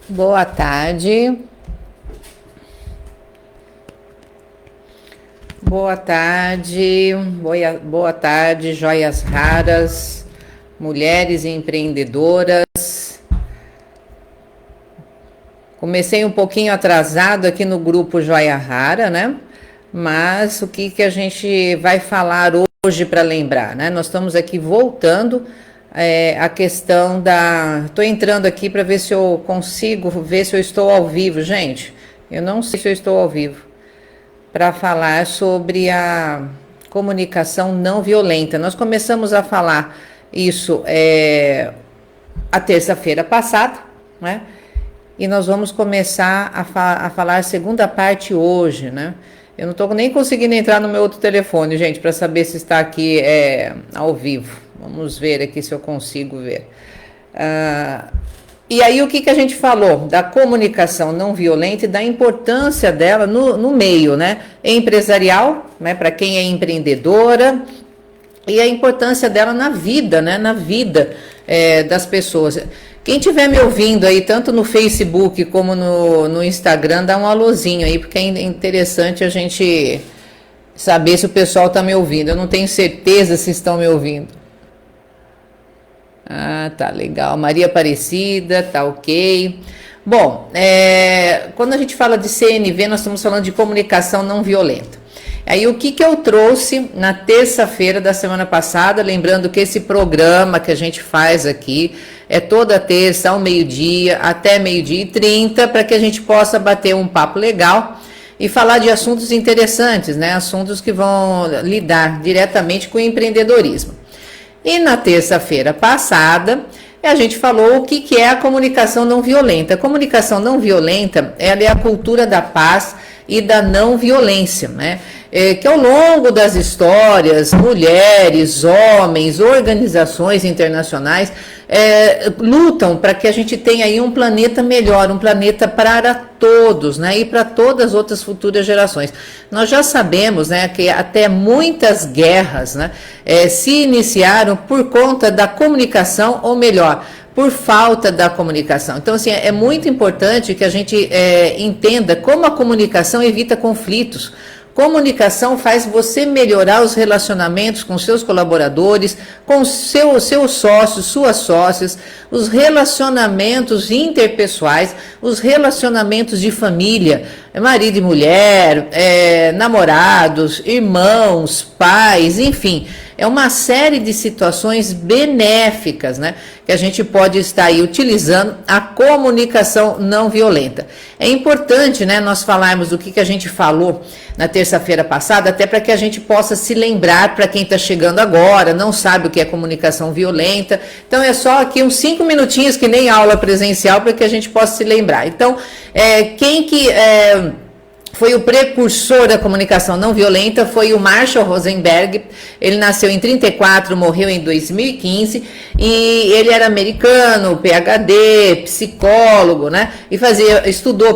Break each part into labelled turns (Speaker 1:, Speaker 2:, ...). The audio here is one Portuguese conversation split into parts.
Speaker 1: Boa tarde. Boa tarde. Boa tarde, joias raras, mulheres empreendedoras. Comecei um pouquinho atrasado aqui no grupo Joia Rara, né? Mas o que a gente vai falar hoje para lembrar, né? Nós estamos aqui voltando a questão da... Estou entrando aqui para ver se eu consigo ver se eu estou ao vivo, gente. Eu não sei se eu estou ao vivo. Para falar sobre a comunicação não violenta. Nós começamos a falar isso a terça-feira passada, né? E nós vamos começar a falar a segunda parte hoje, né? Eu não estou nem conseguindo entrar no meu outro telefone, gente, para saber se está aqui ao vivo. Vamos ver aqui se eu consigo ver. E aí o que a gente falou? Da comunicação não violenta e da importância dela no meio, né? Empresarial, né? Para quem é empreendedora, e a importância dela na vida, né? Na vida das pessoas. Quem estiver me ouvindo aí, tanto no Facebook como no Instagram, dá um alôzinho aí, porque é interessante a gente saber se o pessoal está me ouvindo. Eu não tenho certeza se estão me ouvindo. Ah, tá legal. Maria Aparecida, tá ok. Bom, quando a gente fala de CNV, nós estamos falando de comunicação não violenta. Aí o que eu trouxe na terça-feira da semana passada, lembrando que esse programa que a gente faz aqui é toda terça ao meio-dia, até meio-dia e 30, para que a gente possa bater um papo legal e falar de assuntos interessantes, né? Assuntos que vão lidar diretamente com o empreendedorismo. E na terça-feira passada, a gente falou o que é a comunicação não violenta. A comunicação não violenta, ela é a cultura da paz e da não violência, né? Que ao longo das histórias, mulheres, homens, organizações internacionais lutam para que a gente tenha aí um planeta melhor, um planeta para todos, né? E para todas as outras futuras gerações. Nós já sabemos, né, que até muitas guerras, né, se iniciaram por conta da comunicação, ou melhor, por falta da comunicação. Então, assim, é muito importante que a gente entenda como a comunicação evita conflitos. Comunicação faz você melhorar os relacionamentos com seus colaboradores, com seus sócios, suas sócias, os relacionamentos interpessoais, os relacionamentos de família, marido e mulher, namorados, irmãos, pais, enfim. É uma série de situações benéficas, né, que a gente pode estar aí utilizando a comunicação não violenta. É importante, né, nós falarmos do que a gente falou na terça-feira passada, até para que a gente possa se lembrar, para quem está chegando agora, não sabe o que é comunicação violenta. Então é só aqui uns 5 minutinhos, que nem aula presencial, para que a gente possa se lembrar. Então, quem que... foi o precursor da comunicação não violenta, foi o Marshall Rosenberg. Ele nasceu em 34, morreu em 2015, e ele era americano, PhD, psicólogo, né? E estudou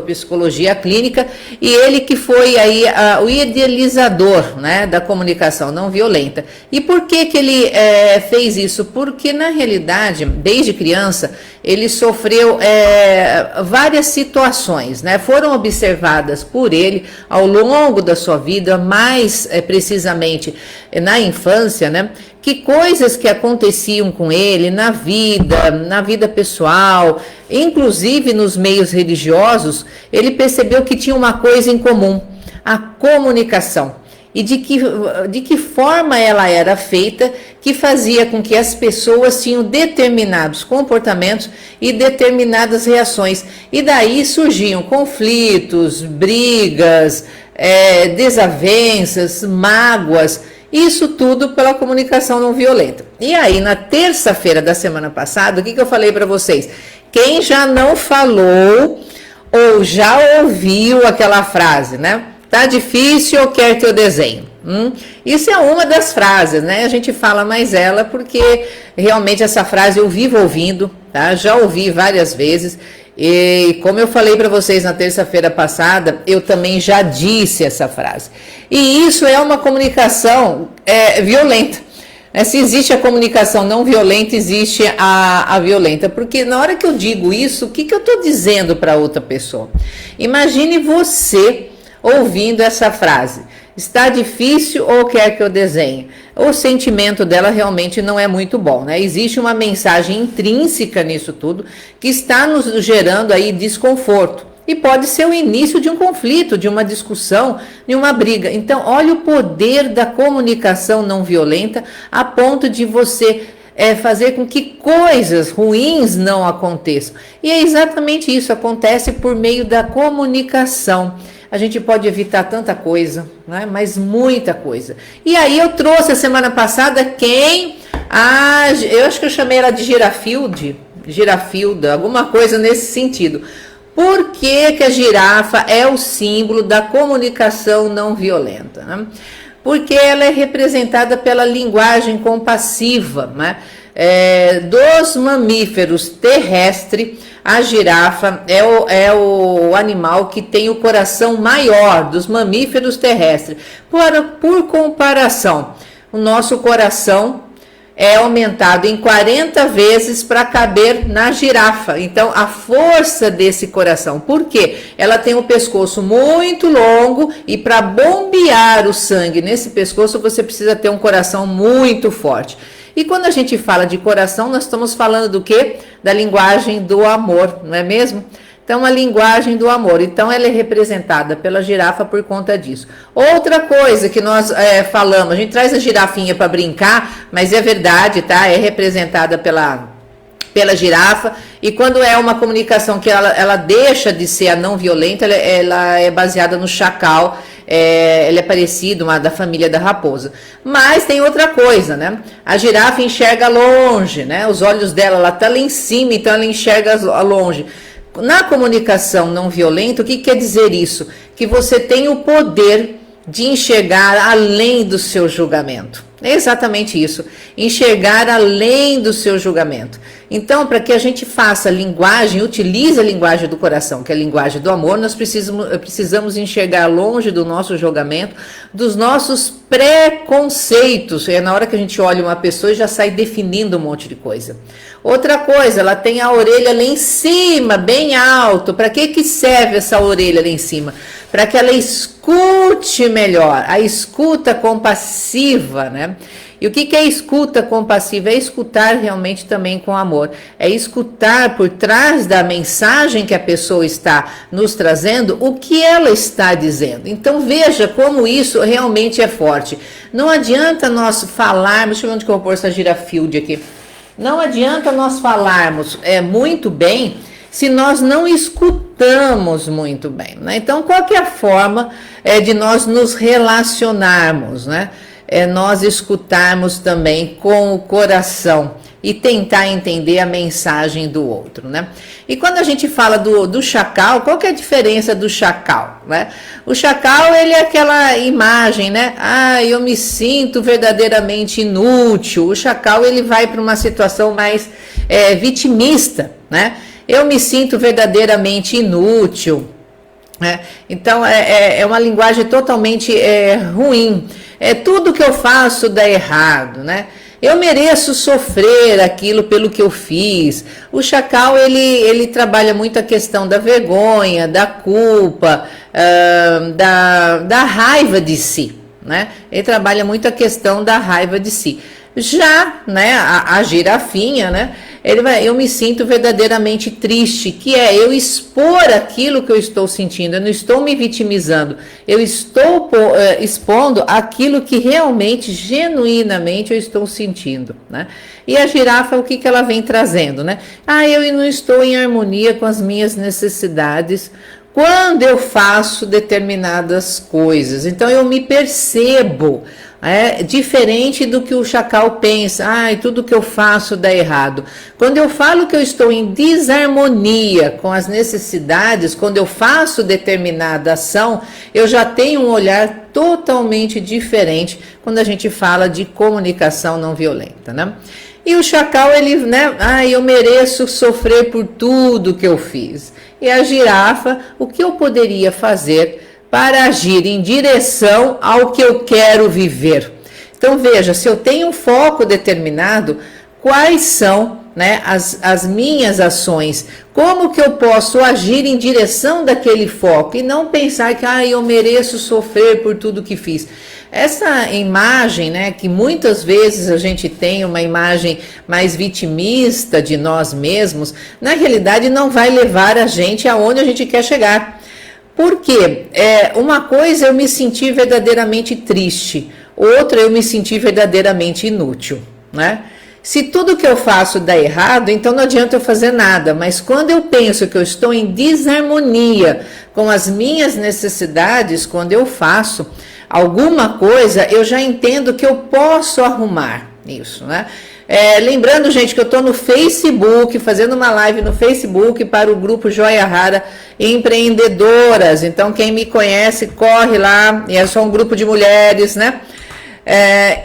Speaker 1: psicologia clínica, e ele que foi aí o idealizador, né, da comunicação não violenta. E por que ele fez isso? Porque na realidade, desde criança, ele sofreu várias situações, né? Foram observadas por ele ao longo da sua vida, mais precisamente na infância, né? Que coisas que aconteciam com ele na vida pessoal, inclusive nos meios religiosos, ele percebeu que tinha uma coisa em comum: a comunicação. E de que forma ela era feita, que fazia com que as pessoas tinham determinados comportamentos e determinadas reações. E daí surgiam conflitos, brigas, desavenças, mágoas, isso tudo pela comunicação não violenta. E aí, na terça-feira da semana passada, o que eu falei para vocês? Quem já não falou ou já ouviu aquela frase, né? Tá difícil, eu quero teu desenho. Isso é uma das frases, né? A gente fala mais ela porque realmente essa frase eu vivo ouvindo, tá? Já ouvi várias vezes. E como eu falei para vocês na terça-feira passada, eu também já disse essa frase. E isso é uma comunicação violenta. Se existe a comunicação não violenta, existe a violenta. Porque na hora que eu digo isso, o que eu estou dizendo para outra pessoa? Imagine você ouvindo essa frase. Está difícil ou quer que eu desenhe? O sentimento dela realmente não é muito bom, né? Existe uma mensagem intrínseca nisso tudo que está nos gerando aí desconforto. E pode ser o início de um conflito, de uma discussão, de uma briga. Então, olha o poder da comunicação não violenta a ponto de você fazer com que coisas ruins não aconteçam. E é exatamente isso, acontece por meio da comunicação. A gente pode evitar tanta coisa, né? Mas muita coisa. E aí eu trouxe a semana passada eu acho que eu chamei ela de Girafilda, alguma coisa nesse sentido. Por que a girafa é o símbolo da comunicação não violenta? Né? Porque ela é representada pela linguagem compassiva, né? Dos mamíferos terrestres, a girafa é o animal que tem o coração maior dos mamíferos terrestres. Por comparação, o nosso coração é aumentado em 40 vezes para caber na girafa. Então, a força desse coração, por quê? Ela tem o pescoço muito longo e para bombear o sangue nesse pescoço, você precisa ter um coração muito forte. E quando a gente fala de coração, nós estamos falando do quê? Da linguagem do amor, não é mesmo? Então, a linguagem do amor. Então, ela é representada pela girafa por conta disso. Outra coisa que nós falamos, a gente traz a girafinha para brincar, mas é verdade, tá? É representada pela girafa. E quando é uma comunicação que ela deixa de ser a não violenta, ela é baseada no chacal. Ele é parecido, da família da raposa. Mas tem outra coisa, né? A girafa enxerga longe, né? Os olhos dela, ela tá lá em cima, então ela enxerga longe. Na comunicação não violenta, o que quer dizer isso? Que você tem o poder de enxergar além do seu julgamento. É exatamente isso, enxergar além do seu julgamento. Então, para que a gente faça linguagem, utilize a linguagem do coração, que é a linguagem do amor, nós precisamos enxergar longe do nosso julgamento, dos nossos preconceitos. É na hora que a gente olha uma pessoa e já sai definindo um monte de coisa. Outra coisa, ela tem a orelha lá em cima, bem alto. Para que serve essa orelha lá em cima? Para que ela escute melhor, a escuta compassiva, né? E o que é escuta compassiva? É escutar realmente também com amor. É escutar por trás da mensagem que a pessoa está nos trazendo, o que ela está dizendo. Então veja como isso realmente é forte. Não adianta nós falarmos, deixa eu ver onde que eu vou pôr essa girafilde aqui. Não adianta nós falarmos muito bem se nós não escutamos muito bem, né? Então, qual que é a forma de nós nos relacionarmos, né? Nós escutarmos também com o coração e tentar entender a mensagem do outro, né? E quando a gente fala do chacal, qual que é a diferença do chacal, né? O chacal, ele é aquela imagem, né? Eu me sinto verdadeiramente inútil. O chacal, ele vai para uma situação mais vitimista, né? Eu me sinto verdadeiramente inútil, né? Então, é uma linguagem totalmente ruim. Tudo que eu faço dá errado, né? Eu mereço sofrer aquilo pelo que eu fiz. O chacal, ele trabalha muito a questão da vergonha, da culpa, da raiva de si, né? Ele trabalha muito a questão da raiva de si. Já, né, a girafinha, né? Eu me sinto verdadeiramente triste, que é eu expor aquilo que eu estou sentindo, eu não estou me vitimizando, eu estou expondo aquilo que realmente, genuinamente eu estou sentindo, né? E a girafa, o que ela vem trazendo, né? Eu não estou em harmonia com as minhas necessidades quando eu faço determinadas coisas, então eu me percebo. Diferente do que o chacal pensa, tudo que eu faço dá errado. Quando eu falo que eu estou em desarmonia com as necessidades, quando eu faço determinada ação, eu já tenho um olhar totalmente diferente quando a gente fala de comunicação não violenta, né? E o chacal, ele, né, eu mereço sofrer por tudo que eu fiz. E a girafa, o que eu poderia fazer para agir em direção ao que eu quero viver? Então veja, se eu tenho um foco determinado, quais são, né, as minhas ações? Como que eu posso agir em direção daquele foco e não pensar que eu mereço sofrer por tudo que fiz? Essa imagem, né, que muitas vezes a gente tem uma imagem mais vitimista de nós mesmos, na realidade não vai levar a gente aonde a gente quer chegar. Porque uma coisa eu me senti verdadeiramente triste, outra eu me senti verdadeiramente inútil, né? Se tudo que eu faço dá errado, então não adianta eu fazer nada. Mas quando eu penso que eu estou em desarmonia com as minhas necessidades, quando eu faço alguma coisa, eu já entendo que eu posso arrumar isso, né? Lembrando, gente, que eu estou no Facebook, fazendo uma live no Facebook para o grupo Joia Rara Empreendedoras. Então, quem me conhece, corre lá. E é só um grupo de mulheres, né?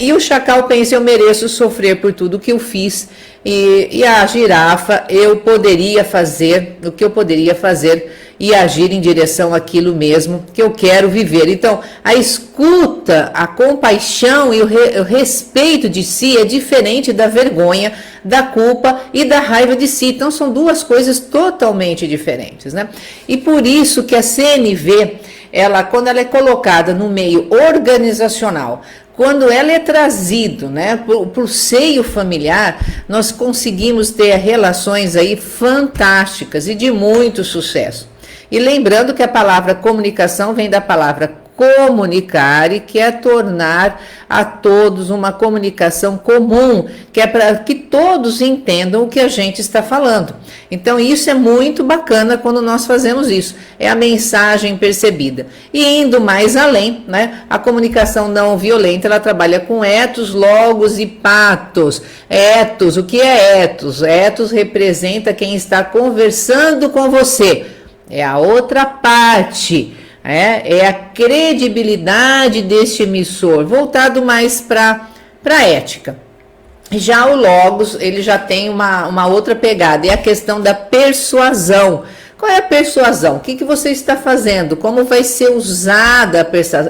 Speaker 1: E o chacal pensa, eu mereço sofrer por tudo que eu fiz. E a girafa, eu poderia fazer o que eu poderia fazer e agir em direção àquilo mesmo que eu quero viver. Então, a escuta, a compaixão e o respeito de si é diferente da vergonha, da culpa e da raiva de si. Então, são duas coisas totalmente diferentes, né? E por isso que a CNV, quando ela é colocada no meio organizacional, quando ela é trazido, né, para o seio familiar, nós conseguimos ter relações aí fantásticas e de muito sucesso. E lembrando que a palavra comunicação vem da palavra comunicare, que é tornar a todos uma comunicação comum, que é para que todos entendam o que a gente está falando. Então isso é muito bacana quando nós fazemos isso, é a mensagem percebida. E indo mais além, né, a comunicação não violenta, ela trabalha com etos, logos e patos. Etos, o que é etos? Etos representa quem está conversando com você, é a outra parte. É a credibilidade deste emissor, voltado mais para a ética. Já o logos, ele já tem uma outra pegada, é a questão da persuasão. Qual é a persuasão? O que você está fazendo? Como vai ser usada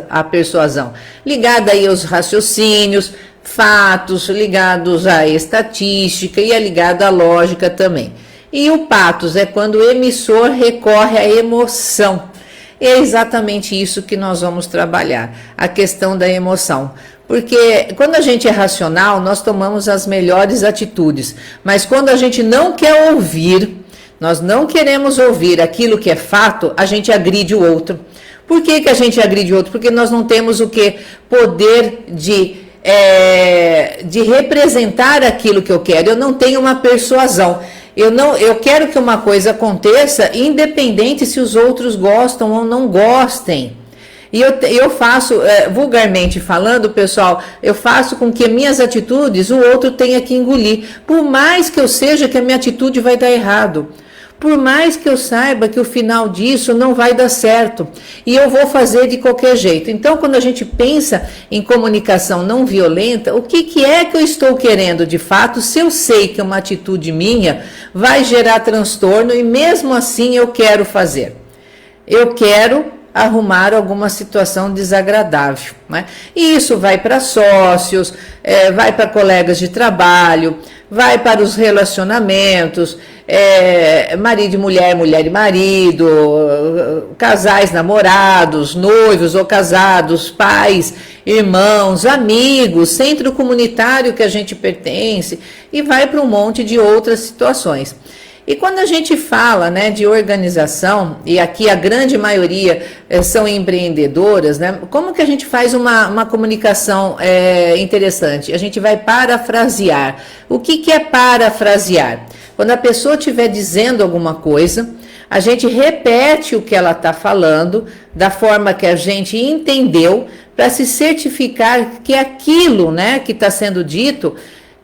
Speaker 1: a persuasão? Ligada aí aos raciocínios, fatos, ligados à estatística e é ligado à lógica também. E o patos é quando o emissor recorre à emoção. É exatamente isso que nós vamos trabalhar, a questão da emoção. Porque quando a gente é racional, nós tomamos as melhores atitudes. Mas quando a gente não quer ouvir, nós não queremos ouvir aquilo que é fato, a gente agride o outro. Por que a gente agride o outro? Porque nós não temos o que? Poder de representar aquilo que eu quero. Eu não tenho uma persuasão. Eu quero que uma coisa aconteça independente se os outros gostam ou não gostem. E eu faço, vulgarmente falando, pessoal, eu faço com que minhas atitudes o outro tenha que engolir. Por mais que eu seja que a minha atitude vai dar errado. Por mais que eu saiba que o final disso não vai dar certo. E eu vou fazer de qualquer jeito. Então, quando a gente pensa em comunicação não violenta, o que é que eu estou querendo de fato, se eu sei que uma atitude minha vai gerar transtorno e mesmo assim eu quero fazer? Eu quero arrumar alguma situação desagradável, né? E isso vai para sócios, vai para colegas de trabalho, vai para os relacionamentos, marido e mulher, mulher e marido, casais namorados, noivos ou casados, pais, irmãos, amigos, centro comunitário que a gente pertence e vai para um monte de outras situações. E quando a gente fala, né, de organização, e aqui a grande maioria são empreendedoras, né, como que a gente faz uma comunicação interessante? A gente vai parafrasear. O que é parafrasear? Quando a pessoa estiver dizendo alguma coisa, a gente repete o que ela está falando, da forma que a gente entendeu, para se certificar que aquilo, né, que está sendo dito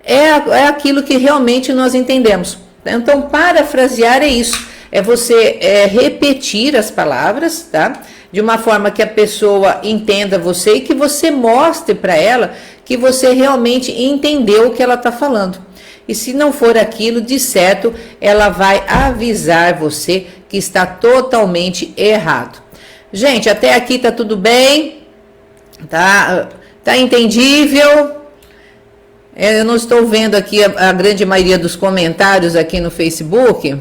Speaker 1: é aquilo que realmente nós entendemos. Então, parafrasear é isso, é você repetir as palavras, tá? De uma forma que a pessoa entenda você e que você mostre para ela que você realmente entendeu o que ela está falando. E se não for aquilo, de certo, ela vai avisar você que está totalmente errado. Gente, até aqui tá tudo bem, tá? Tá entendível? Eu não estou vendo aqui a grande maioria dos comentários aqui no Facebook,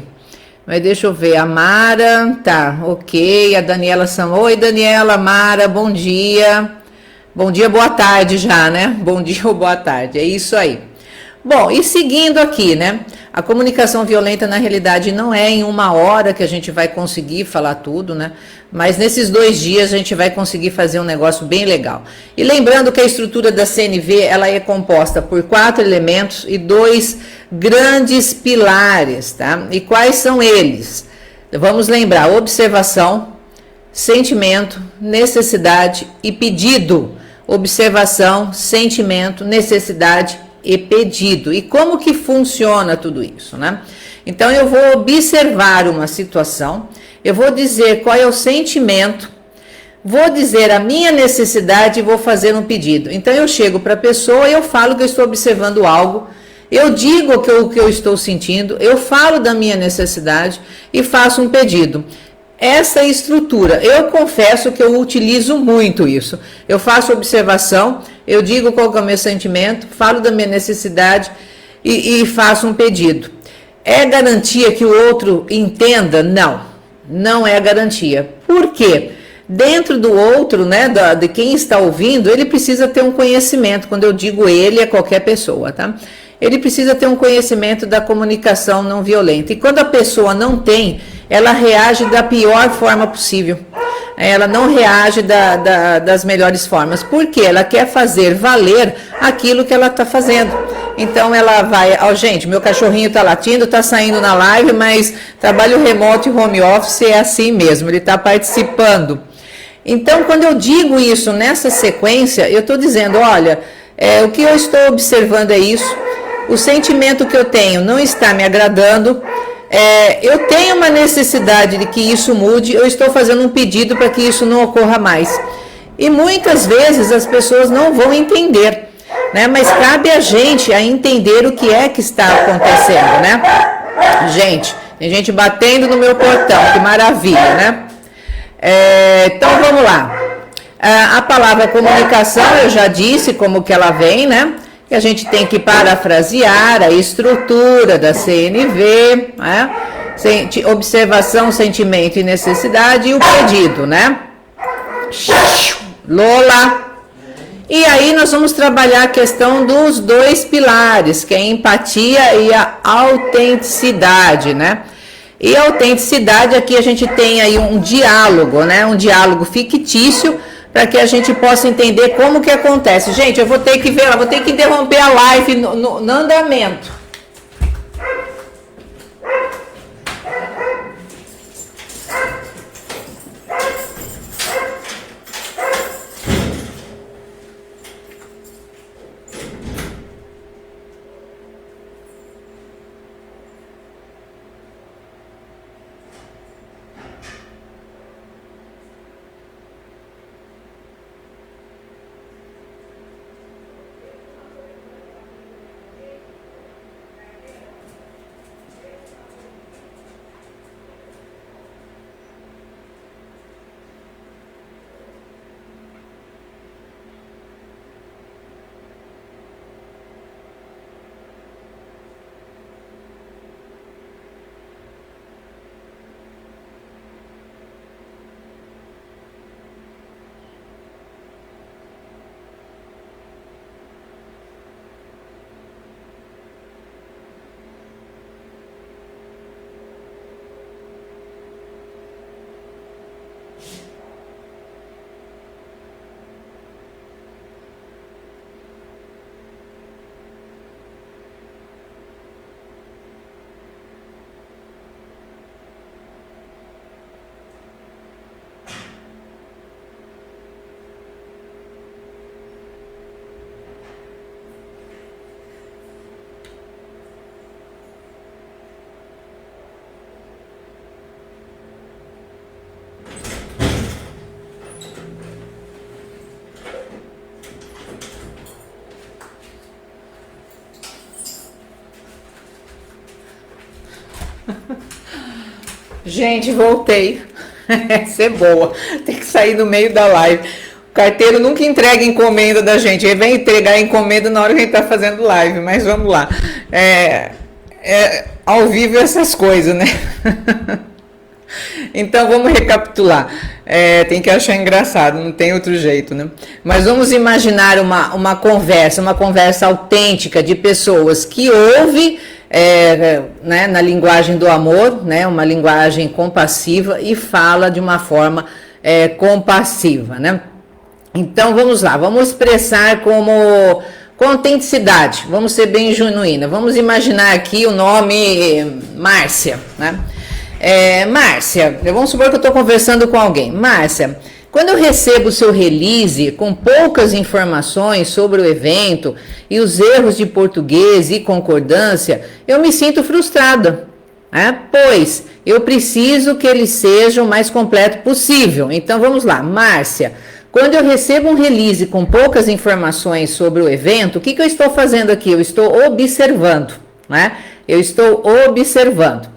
Speaker 1: mas deixa eu ver. A Mara, tá, ok. A Daniela Sam, oi Daniela, Mara, bom dia. Bom dia, boa tarde já, né? Bom dia ou boa tarde, é isso aí. Bom, e seguindo aqui, né? A comunicação violenta, na realidade, não é em uma hora que a gente vai conseguir falar tudo, né? Mas nesses 2 dias a gente vai conseguir fazer um negócio bem legal. E lembrando que a estrutura da CNV, ela é composta por 4 elementos e 2 grandes pilares, tá? E quais são eles? Vamos lembrar: observação, sentimento, necessidade e pedido. Observação, sentimento, necessidade e pedido. E como que funciona tudo isso, né? Então eu vou observar uma situação, eu vou dizer qual é o sentimento, vou dizer a minha necessidade e vou fazer um pedido. Então eu chego para a pessoa e eu falo que eu estou observando algo, eu digo o que eu estou sentindo, eu falo da minha necessidade e faço um pedido. Essa estrutura, eu confesso que eu utilizo muito isso. Eu faço observação, eu digo qual é o meu sentimento, falo da minha necessidade e faço um pedido. É garantia que o outro entenda? Não, não é garantia. Por quê? Dentro do outro, né, de quem está ouvindo, ele precisa ter um conhecimento. Quando eu digo ele, é qualquer pessoa, tá? Ele precisa ter um conhecimento da comunicação não violenta. E quando a pessoa não tem, ela reage da pior forma possível. Ela não reage das melhores formas. Por quê? Ela quer fazer valer aquilo que ela está fazendo. Então ela vai... Ó, gente, meu cachorrinho está latindo, está saindo na live, mas trabalho remoto e home office é assim mesmo. Ele está participando. Então, quando eu digo isso nessa sequência, eu estou dizendo, olha, o que eu estou observando é isso. O sentimento que eu tenho não está me agradando. Eu tenho uma necessidade de que isso mude, eu estou fazendo um pedido para que isso não ocorra mais. E muitas vezes as pessoas não vão entender, né? Mas cabe a gente a entender o que é que está acontecendo, né? Gente, tem gente batendo no meu portão, que maravilha, né? Então vamos lá. A palavra comunicação, eu já disse como que ela vem, né? Que a gente tem que parafrasear a estrutura da CNV, né? Observação, sentimento e necessidade e o pedido, né? Lola. E aí nós vamos trabalhar a questão dos 2 pilares, que é a empatia e a autenticidade, né? E a autenticidade, aqui a gente tem aí um diálogo, né? Um diálogo fictício, para que a gente possa entender como que acontece. Gente, eu vou ter que ver, vou ter que interromper a live no andamento. Gente, voltei. Essa é boa. Tem que sair do meio da live. carteiro nunca entrega encomenda da gente. Ele vem entregar a encomenda na hora que a gente está fazendo live, mas vamos lá. Ao vivo essas coisas, né? Então vamos recapitular. Tem que achar engraçado, não tem outro jeito, né? Mas vamos imaginar uma conversa autêntica de pessoas que ouvem né, na linguagem do amor, né, uma linguagem compassiva e fala de uma forma compassiva, né? Então vamos lá, vamos expressar com autenticidade, vamos ser bem genuína. Vamos imaginar aqui o nome Márcia, né? Márcia, vamos supor que eu estou conversando com alguém. Márcia, quando eu recebo o seu release com poucas informações sobre o evento e os erros de português e concordância, eu me sinto frustrada, pois eu preciso que ele seja o mais completo possível. Então vamos lá, Márcia, quando eu recebo um release com poucas informações sobre o evento, o que eu estou fazendo aqui? Eu estou observando, né? Eu estou observando.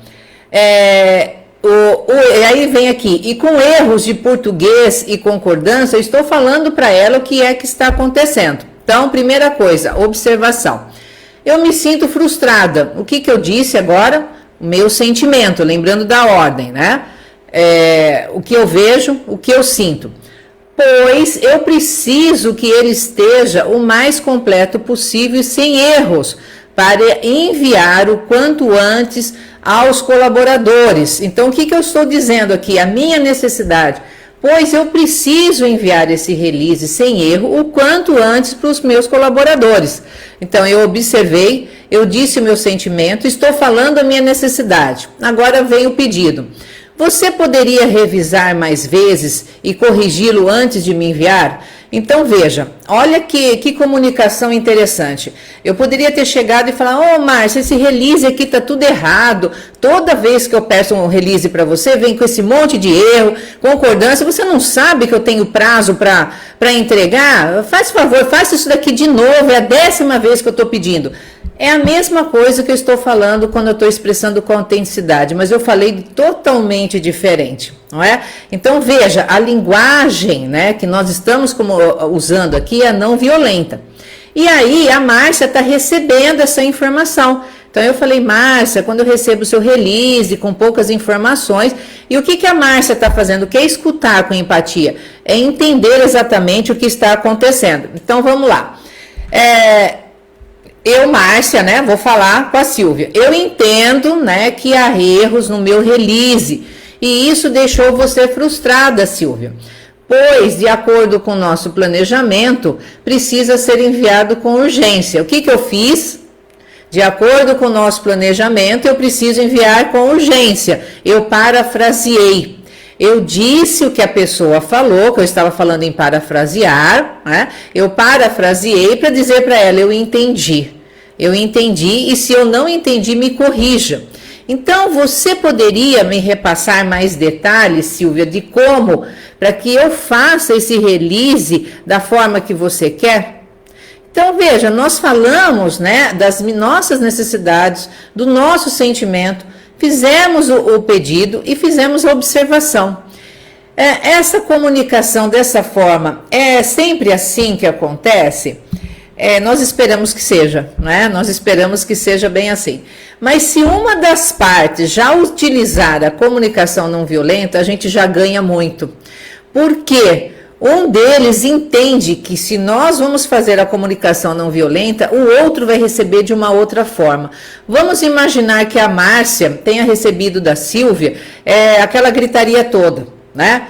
Speaker 1: E aí vem aqui, e com erros de português e concordância, eu estou falando para ela o que é que está acontecendo. Então, primeira coisa, observação. Eu me sinto frustrada. O que eu disse agora? O meu sentimento, lembrando da ordem, né? O que eu vejo, o que eu sinto. Pois eu preciso que ele esteja o mais completo possível e sem erros, para enviar o quanto antes aos colaboradores. Então, o que eu estou dizendo aqui? A minha necessidade. Pois eu preciso enviar esse release sem erro o quanto antes para os meus colaboradores. Então, eu observei, eu disse o meu sentimento, estou falando a minha necessidade. Agora vem o pedido. Você poderia revisar mais vezes e corrigi-lo antes de me enviar? Então veja, olha que comunicação interessante. Eu poderia ter chegado e falar, Márcia, esse release aqui tá tudo errado. Toda vez que eu peço um release para você, vem com esse monte de erro, concordância. Você não sabe que eu tenho prazo para entregar? Faz favor, faça isso daqui de novo, é a 10ª vez que eu estou pedindo. É a mesma coisa que eu estou falando quando eu estou expressando com autenticidade, mas eu falei totalmente diferente, não é? Então veja, a linguagem, né, que nós estamos usando aqui é não violenta. E aí a Márcia está recebendo essa informação. Então eu falei, Márcia, quando eu recebo o seu release com poucas informações, e o que a Márcia está fazendo? O que é escutar com empatia? É entender exatamente o que está acontecendo. Então vamos lá. Eu, Márcia, né, vou falar com a Silvia. Eu entendo, né, que há erros no meu release e isso deixou você frustrada, Silvia. Pois, de acordo com o nosso planejamento, precisa ser enviado com urgência. O que eu fiz? De acordo com o nosso planejamento, eu preciso enviar com urgência. Eu parafraseei. Eu disse o que a pessoa falou, que eu estava falando em parafrasear, né? Eu parafraseei para dizer para ela, eu entendi e se eu não entendi, me corrija. Então, você poderia me repassar mais detalhes, Silvia, de como, para que eu faça esse release da forma que você quer? Então, veja, nós falamos, né, das nossas necessidades, do nosso sentimento, fizemos o pedido e fizemos a observação. Essa comunicação dessa forma é sempre assim que acontece? Nós esperamos que seja, né? Nós esperamos que seja bem assim. Mas se uma das partes já utilizar a comunicação não violenta, a gente já ganha muito. Por quê? Um deles entende que se nós vamos fazer a comunicação não violenta, o outro vai receber de uma outra forma. Vamos imaginar que a Márcia tenha recebido da Silvia aquela gritaria toda, né?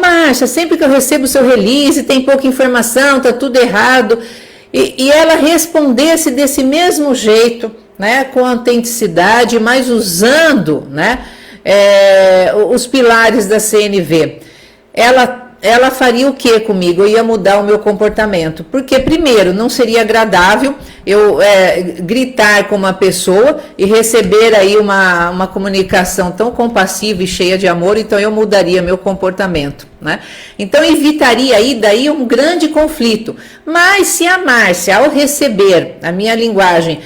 Speaker 1: Márcia, sempre que eu recebo o seu release, tem pouca informação, tá tudo errado. E ela respondesse desse mesmo jeito, né? Com autenticidade, mas usando, né? Os pilares da CNV. Ela faria o que comigo? Eu ia mudar o meu comportamento. Porque, primeiro, não seria agradável eu gritar com uma pessoa e receber aí uma comunicação tão compassiva e cheia de amor, então eu mudaria meu comportamento, né? Então, evitaria aí daí um grande conflito. Mas se a Márcia, ao receber a minha linguagem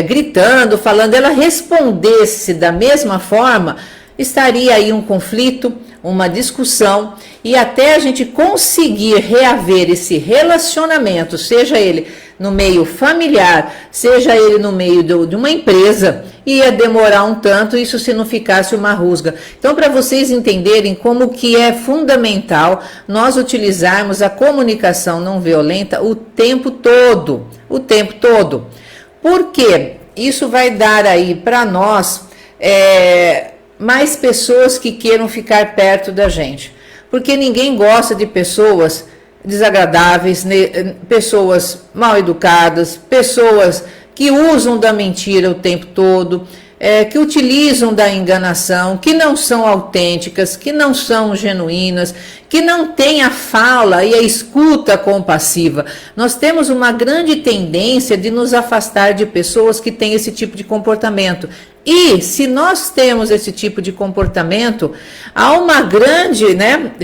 Speaker 1: gritando, falando, ela respondesse da mesma forma, estaria aí um conflito, uma discussão e até a gente conseguir reaver esse relacionamento, seja ele no meio familiar, seja ele no meio de uma empresa, ia demorar um tanto, isso se não ficasse uma rusga. Então, para vocês entenderem como que é fundamental nós utilizarmos a comunicação não violenta o tempo todo, porque isso vai dar aí para nós mais pessoas que queiram ficar perto da gente, porque ninguém gosta de pessoas desagradáveis, pessoas mal educadas, pessoas que usam da mentira o tempo todo, que utilizam da enganação, que não são autênticas, que não são genuínas, que não têm a fala e a escuta compassiva. Nós temos uma grande tendência de nos afastar de pessoas que têm esse tipo de comportamento. E se nós temos esse tipo de comportamento, há uma grande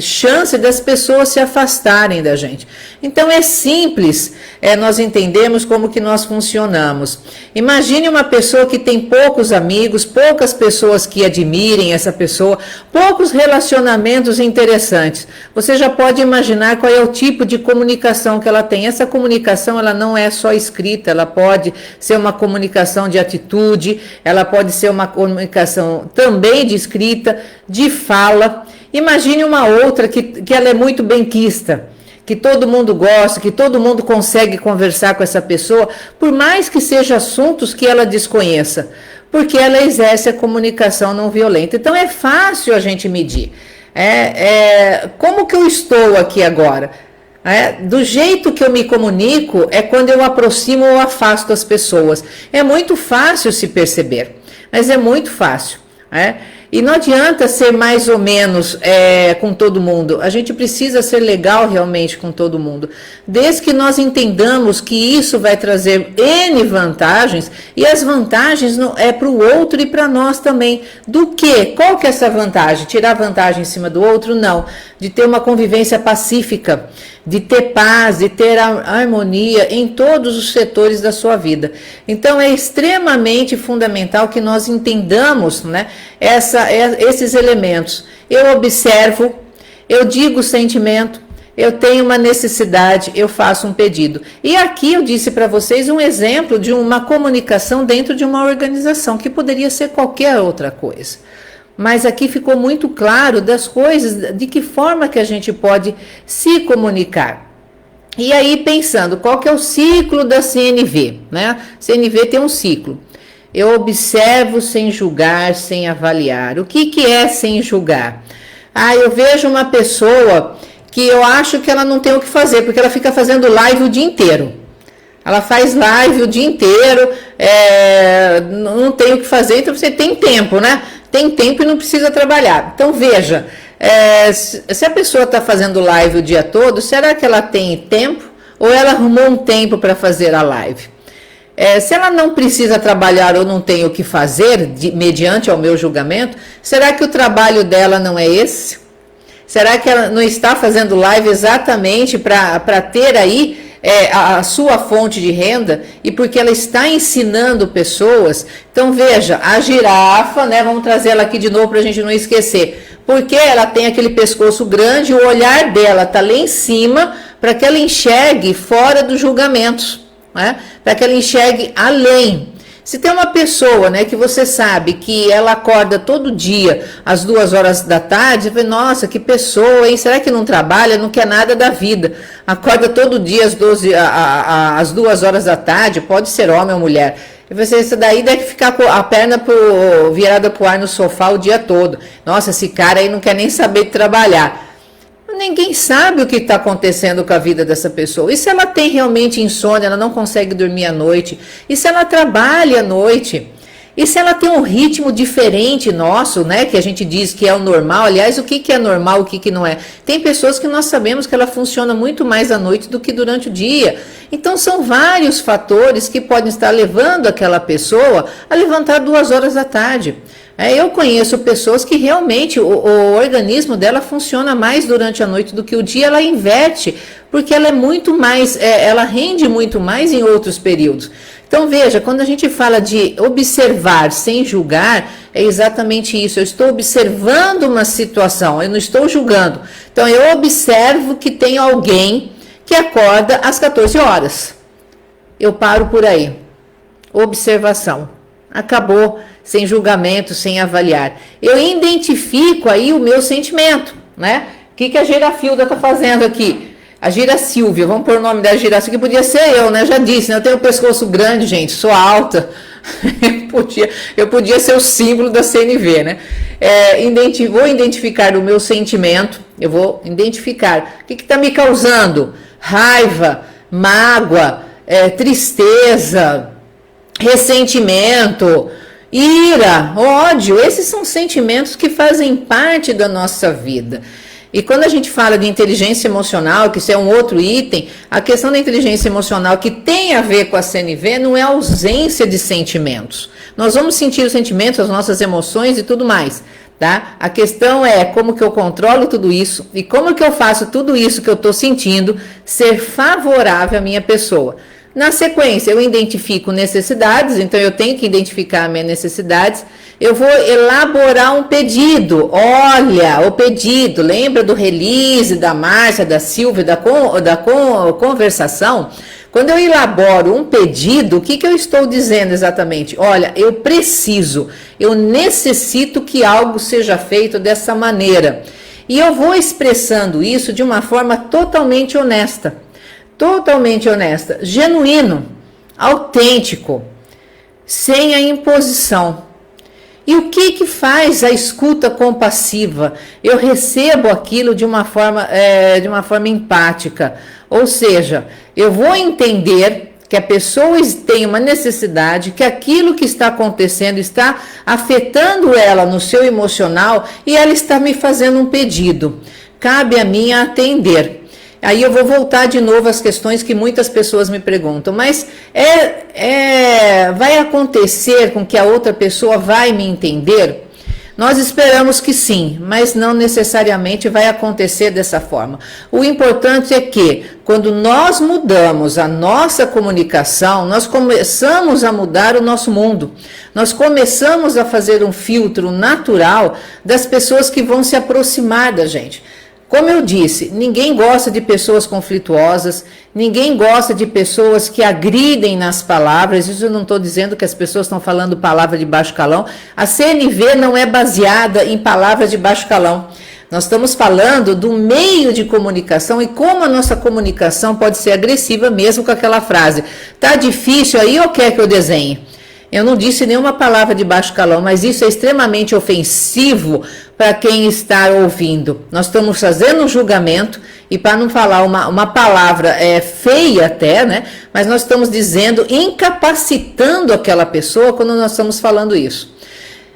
Speaker 1: chance das pessoas se afastarem da gente. Então é simples nós entendemos como que nós funcionamos. Imagine uma pessoa que tem poucos amigos, poucas pessoas que admirem essa pessoa, poucos relacionamentos interessantes. Você já pode imaginar qual é o tipo de comunicação que ela tem. Essa comunicação ela não é só escrita, ela pode ser uma comunicação de atitude, ela pode ser uma comunicação também de escrita, de fala. Imagine uma outra que ela é muito benquista, que todo mundo gosta, que todo mundo consegue conversar com essa pessoa, por mais que sejam assuntos que ela desconheça, porque ela exerce a comunicação não violenta. Então é fácil a gente medir. Como que eu estou aqui agora? Do jeito que eu me comunico é quando eu aproximo ou afasto as pessoas. É muito fácil se perceber, mas é muito fácil. E não adianta ser mais ou menos com todo mundo. A gente precisa ser legal realmente com todo mundo. Desde que nós entendamos que isso vai trazer N vantagens, e as vantagens é para o outro e para nós também. Do que? Qual que é essa vantagem? Tirar vantagem em cima do outro? Não. De ter uma convivência pacífica, de ter paz, de ter harmonia em todos os setores da sua vida. Então é extremamente fundamental que nós entendamos esses elementos. Eu observo, eu digo o sentimento, eu tenho uma necessidade, eu faço um pedido. E aqui eu disse para vocês um exemplo de uma comunicação dentro de uma organização, que poderia ser qualquer outra coisa. Mas aqui ficou muito claro das coisas, de que forma que a gente pode se comunicar. E aí pensando, qual que é o ciclo da CNV? CNV tem um ciclo. Eu observo sem julgar, sem avaliar. O que é sem julgar? Eu vejo uma pessoa que eu acho que ela não tem o que fazer, porque ela fica fazendo live o dia inteiro. Ela faz live o dia inteiro, não tem o que fazer, então você tem tempo, Tem tempo e não precisa trabalhar. Então veja, se a pessoa está fazendo live o dia todo, será que ela tem tempo ou ela arrumou um tempo para fazer a live? Se ela não precisa trabalhar ou não tem o que fazer, mediante ao meu julgamento, será que o trabalho dela não é esse? Será que ela não está fazendo live exatamente para ter aí a sua fonte de renda e porque ela está ensinando pessoas? Então veja, a girafa, vamos trazer ela aqui de novo para a gente não esquecer, porque ela tem aquele pescoço grande, o olhar dela está lá em cima para que ela enxergue fora dos julgamentos, para que ela enxergue além. Se tem uma pessoa, que você sabe que ela acorda todo dia às 2 horas da tarde, você fala, nossa, que pessoa, hein? Será que não trabalha, não quer nada da vida? Acorda todo dia às 2 horas da tarde, pode ser homem ou mulher. E você, isso daí deve ficar com a perna virada pro ar no sofá o dia todo. Nossa, esse cara aí não quer nem saber de trabalhar. Ninguém sabe o que está acontecendo com a vida dessa pessoa. E se ela tem realmente insônia, ela não consegue dormir à noite? E se ela trabalha à noite? E se ela tem um ritmo diferente nosso, que a gente diz que é o normal? Aliás, o que é normal, o que não é? Tem pessoas que nós sabemos que ela funciona muito mais à noite do que durante o dia. Então, são vários fatores que podem estar levando aquela pessoa a levantar 2 horas da tarde. Eu conheço pessoas que realmente o organismo dela funciona mais durante a noite do que o dia, ela inverte, porque ela é muito mais, ela rende muito mais em outros períodos. Então veja, quando a gente fala de observar sem julgar, é exatamente isso. Eu estou observando uma situação, eu não estou julgando. Então, eu observo que tem alguém que acorda às 14 horas. Eu paro por aí. Observação. Acabou, sem julgamento, sem avaliar. Eu identifico aí o meu sentimento, né? O que a Girafilda está fazendo aqui? A Giracílvia, vamos pôr o nome da Giracílvia, que podia ser eu, né? Já disse, né? Eu tenho um pescoço grande, gente, sou alta. Eu podia ser o símbolo da CNV, né? Vou identificar o meu sentimento, eu vou identificar o que está me causando raiva, mágoa, tristeza, ressentimento, ira, ódio. Esses são sentimentos que fazem parte da nossa vida. E quando a gente fala de inteligência emocional, que isso é um outro item, a questão da inteligência emocional que tem a ver com a CNV não é a ausência de sentimentos. Nós vamos sentir os sentimentos, as nossas emoções e tudo mais, tá? A questão é como que eu controlo tudo isso e como que eu faço tudo isso que eu estou sentindo ser favorável à minha pessoa. Na sequência, eu identifico necessidades, então eu tenho que identificar as minhas necessidades. Eu vou elaborar um pedido. Olha, o pedido, lembra do release, da Márcia, da Silvia, da conversação? Quando eu elaboro um pedido, o que eu estou dizendo exatamente? Olha, eu preciso, eu necessito que algo seja feito dessa maneira. E eu vou expressando isso de uma forma totalmente honesta. Totalmente honesta, genuíno, autêntico, sem a imposição. E o que faz a escuta compassiva? Eu recebo aquilo de uma forma empática, ou seja, eu vou entender que a pessoa tem uma necessidade, que aquilo que está acontecendo está afetando ela no seu emocional e ela está me fazendo um pedido. Cabe a mim atender. Aí eu vou voltar de novo às questões que muitas pessoas me perguntam, mas vai acontecer com que a outra pessoa vai me entender? Nós esperamos que sim, mas não necessariamente vai acontecer dessa forma. O importante é que, quando nós mudamos a nossa comunicação, nós começamos a mudar o nosso mundo. Nós começamos a fazer um filtro natural das pessoas que vão se aproximar da gente. Como eu disse, ninguém gosta de pessoas conflituosas, ninguém gosta de pessoas que agridem nas palavras. Isso eu não estou dizendo que as pessoas estão falando palavra de baixo calão. A CNV não é baseada em palavras de baixo calão. Nós estamos falando do meio de comunicação e como a nossa comunicação pode ser agressiva mesmo com aquela frase. Tá difícil aí ou quer que eu desenhe? Eu não disse nenhuma palavra de baixo calão, mas isso é extremamente ofensivo para quem está ouvindo. Nós estamos fazendo um julgamento, e para não falar uma palavra feia até, né? Mas nós estamos dizendo, incapacitando aquela pessoa quando nós estamos falando isso.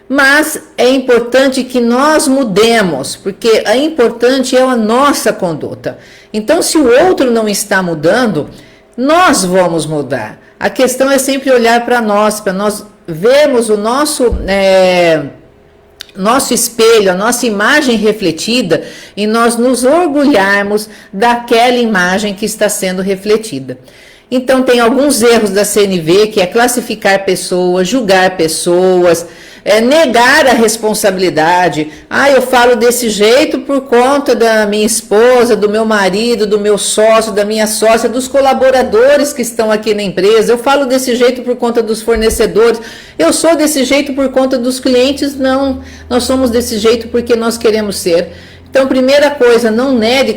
Speaker 1: Mas é importante que nós mudemos, porque é importante a nossa conduta. Então, se o outro não está mudando, nós vamos mudar. A questão é sempre olhar para nós vermos o nosso espelho, a nossa imagem refletida e nós nos orgulharmos daquela imagem que está sendo refletida. Então, tem alguns erros da CNV, que é classificar pessoas, julgar pessoas, negar a responsabilidade. Eu falo desse jeito por conta da minha esposa, do meu marido, do meu sócio, da minha sócia, dos colaboradores que estão aqui na empresa. Eu falo desse jeito por conta dos fornecedores. Eu sou desse jeito por conta dos clientes. Não, nós somos desse jeito porque nós queremos ser. Então, primeira coisa, não negue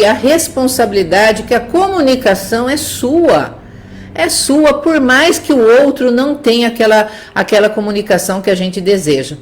Speaker 1: a responsabilidade, que a comunicação é sua. É sua, por mais que o outro não tenha aquela comunicação que a gente deseja.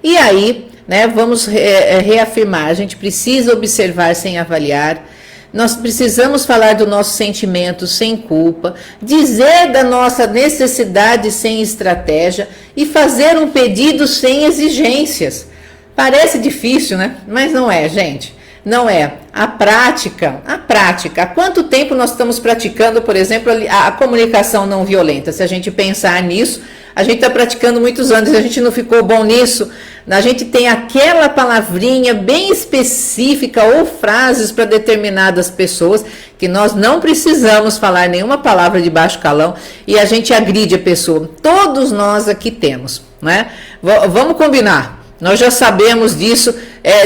Speaker 1: E aí, né, vamos reafirmar, a gente precisa observar sem avaliar, nós precisamos falar do nosso sentimento sem culpa, dizer da nossa necessidade sem estratégia e fazer um pedido sem exigências. Parece difícil, né? Mas não é, gente. Não é. A prática. Há quanto tempo nós estamos praticando, por exemplo, a comunicação não violenta? Se a gente pensar nisso, a gente está praticando muitos anos, a gente não ficou bom nisso. A gente tem aquela palavrinha bem específica ou frases para determinadas pessoas que nós não precisamos falar nenhuma palavra de baixo calão e a gente agride a pessoa. Todos nós aqui temos, né? Vamos combinar. Nós já sabemos disso,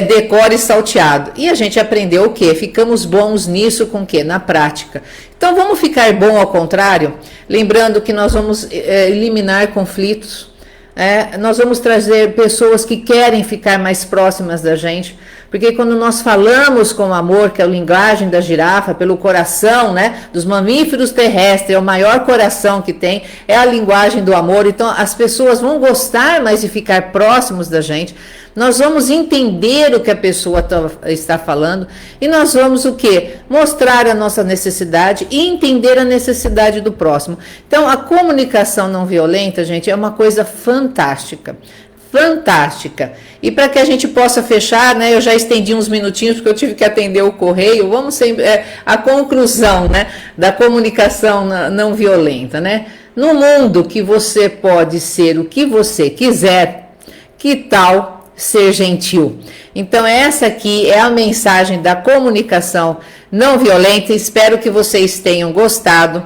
Speaker 1: decore e salteado. E a gente aprendeu o quê? Ficamos bons nisso com o quê? Na prática. Então vamos ficar bom ao contrário, lembrando que nós vamos eliminar conflitos. Nós vamos trazer pessoas que querem ficar mais próximas da gente, porque quando nós falamos com amor, que é a linguagem da girafa, pelo coração, né, dos mamíferos terrestres, é o maior coração que tem, é a linguagem do amor, então as pessoas vão gostar mais de ficar próximos da gente, nós vamos entender o que a pessoa está falando e nós vamos o quê? Mostrar a nossa necessidade e entender a necessidade do próximo. Então, a comunicação não violenta, gente, é uma coisa fantástica. Fantástica. E para que a gente possa fechar, né, eu já estendi uns minutinhos porque eu tive que atender o correio, vamos sempre, a conclusão, né, da comunicação não violenta, né? No mundo que você pode ser o que você quiser, que tal ser gentil? Então essa aqui é a mensagem da comunicação não violenta, espero que vocês tenham gostado,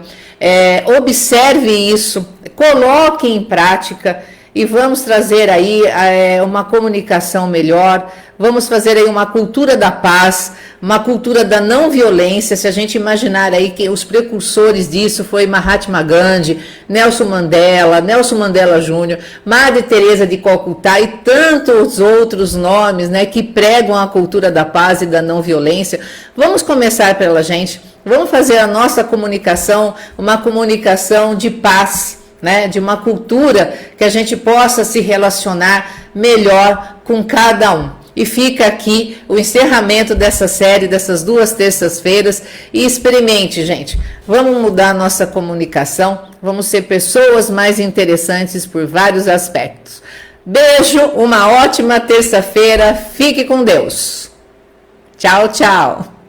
Speaker 1: observe isso, coloque em prática e vamos trazer aí uma comunicação melhor, vamos fazer aí uma cultura da paz, uma cultura da não violência. Se a gente imaginar aí que os precursores disso foi Mahatma Gandhi, Nelson Mandela Júnior, Madre Teresa de Calcutá e tantos outros nomes, né, que pregam a cultura da paz e da não violência. Vamos começar pela gente, vamos fazer a nossa comunicação uma comunicação de paz, né, de uma cultura que a gente possa se relacionar melhor com cada um. E fica aqui o encerramento dessa série, dessas 2 terças-feiras, e experimente, gente. Vamos mudar a nossa comunicação, vamos ser pessoas mais interessantes por vários aspectos. Beijo, uma ótima terça-feira, fique com Deus. Tchau, tchau.